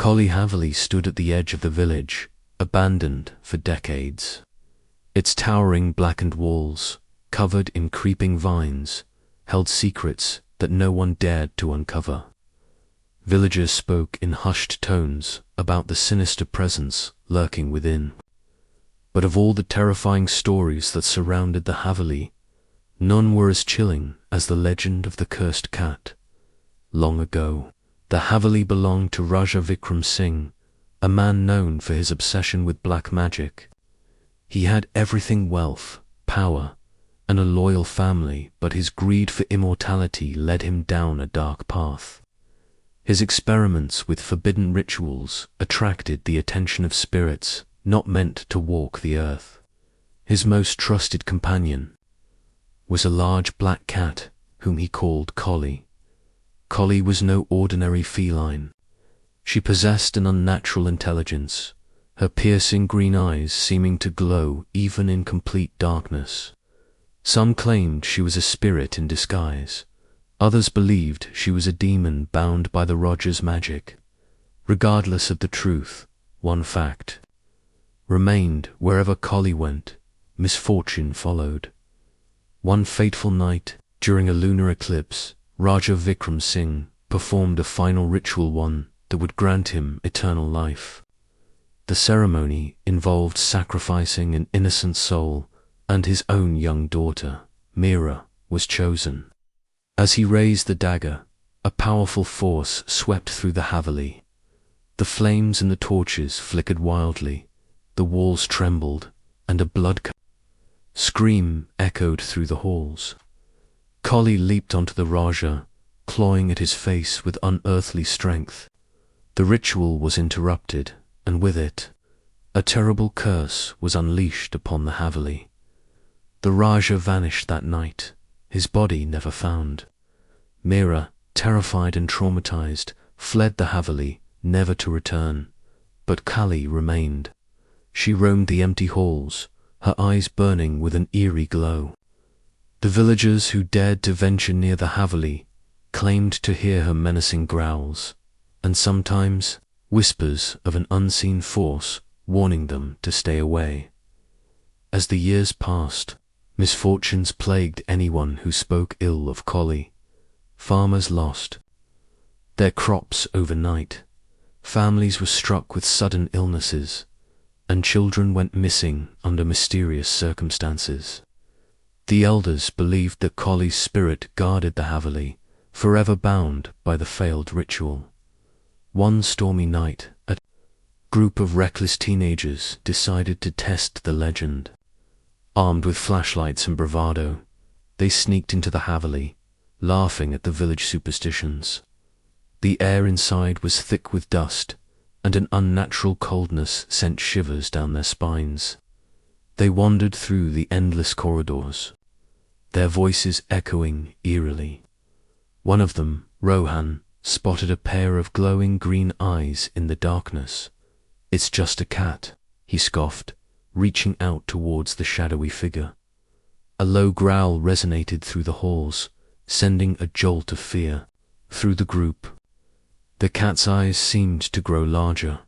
Haveli stood at the edge of the village, abandoned for decades. Its towering blackened walls, covered in creeping vines, held secrets that no one dared to uncover. Villagers spoke in hushed tones about the sinister presence lurking within. But of all the terrifying stories that surrounded the Haveli, none were as chilling as the legend of the cursed cat. Long ago, the Haveli belonged to Raja Vikram Singh, a man known for his obsession with black magic. He had everything: wealth, power, and a loyal family, but his greed for immortality led him down a dark path. His experiments with forbidden rituals attracted the attention of spirits not meant to walk the earth. His most trusted companion was a large black cat whom he called Collie. Collie was no ordinary feline. She possessed an unnatural intelligence, her piercing green eyes seeming to glow even in complete darkness. Some claimed she was a spirit in disguise. Others believed she was a demon bound by the Raja's magic. Regardless of the truth, one fact remained: wherever Collie went, misfortune followed. One fateful night, during a lunar eclipse, Raja Vikram Singh performed a final ritual, one that would grant him eternal life. The ceremony involved sacrificing an innocent soul, and his own young daughter, Meera, was chosen. As he raised the dagger, a powerful force swept through the Haveli. The flames and the torches flickered wildly, the walls trembled, and a blood scream echoed through the halls. Collie leaped onto the Raja, clawing at his face with unearthly strength. The ritual was interrupted, and with it, a terrible curse was unleashed upon the Haveli. The Raja vanished that night, his body never found. Meera, terrified and traumatized, fled the Haveli, never to return. But Kali remained. She roamed the empty halls, her eyes burning with an eerie glow. The villagers who dared to venture near the Haveli claimed to hear her menacing growls, and sometimes whispers of an unseen force warning them to stay away. As the years passed, misfortunes plagued anyone who spoke ill of Collie. Farmers lost their crops overnight, families were struck with sudden illnesses, and children went missing under mysterious circumstances. The elders believed that Collie's spirit guarded the Haveli, forever bound by the failed ritual. One stormy night, a group of reckless teenagers decided to test the legend. Armed with flashlights and bravado, they sneaked into the Haveli, laughing at the village superstitions. The air inside was thick with dust, and an unnatural coldness sent shivers down their spines. They wandered through the endless corridors, their voices echoing eerily. One of them, Rohan, spotted a pair of glowing green eyes in the darkness. "It's just a cat," he scoffed, reaching out towards the shadowy figure. A low growl resonated through the halls, sending a jolt of fear through the group. The cat's eyes seemed to grow larger,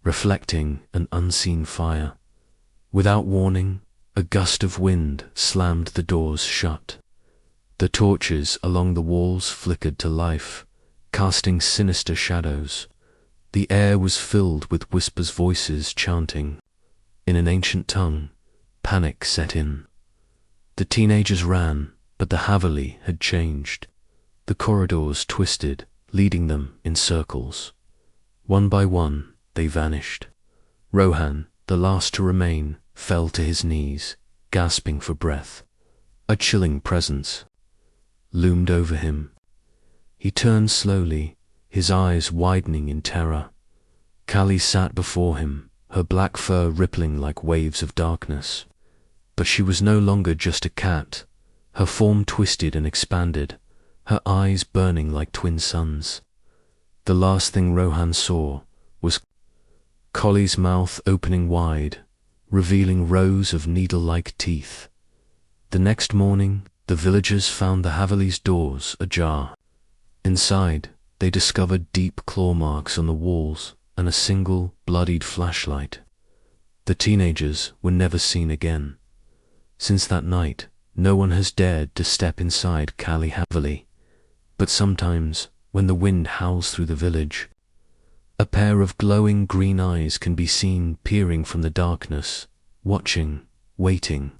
reflecting an unseen fire. Without warning, a gust of wind slammed the doors shut. The torches along the walls flickered to life, casting sinister shadows. The air was filled with whispers, voices chanting in an ancient tongue. Panic set in. The teenagers ran, but the Haveli had changed. The corridors twisted, leading them in circles. One by one, they vanished. Rohan, the last to remain, fell to his knees, gasping for breath. A chilling presence loomed over him. He turned slowly, his eyes widening in terror. Kali sat before him, her black fur rippling like waves of darkness. But she was no longer just a cat. Her form twisted and expanded, her eyes burning like twin suns. The last thing Rohan saw was Collie's mouth opening wide, revealing rows of needle-like teeth. The next morning, the villagers found the Haveli's doors ajar. Inside, they discovered deep claw marks on the walls and a single bloodied flashlight. The teenagers were never seen again. Since that night, no one has dared to step inside Haveli. But sometimes, when the wind howls through the village, a pair of glowing green eyes can be seen peering from the darkness, watching, waiting,